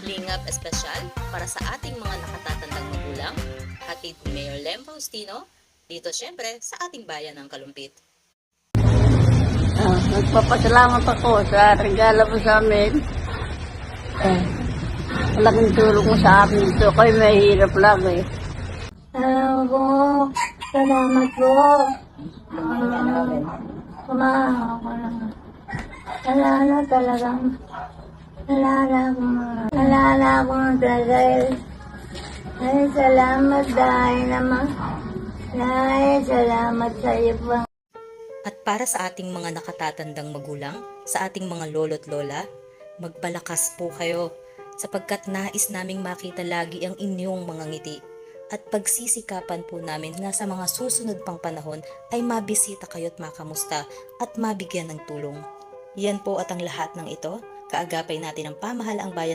Lingap espesyal para sa ating mga nakatatandang magulang, hatid ni Mayor Lem Faustino, dito syempre sa ating bayan ng Kalumpit. Nagpapasalamat ako sa regalo mo sa amin. Malaking tulong mo sa amin dito. Kayo mahirap lang eh. Salamat po. Kumaha ko lang. Alala talagang. Alala akong dahil. Ay, salamat dahil naman. Ay, salamat sa iyo po. At para sa ating mga nakatatandang magulang, sa ating mga lolo't lola, magpalakas po kayo sapagkat nais naming makita lagi ang inyong mga ngiti. At pagsisikapan po namin na sa mga susunod pang panahon ay mabisita kayo at makamusta at mabigyan ng tulong. Yan po at ang lahat ng ito, kaagapay natin ang pamahalaang bayan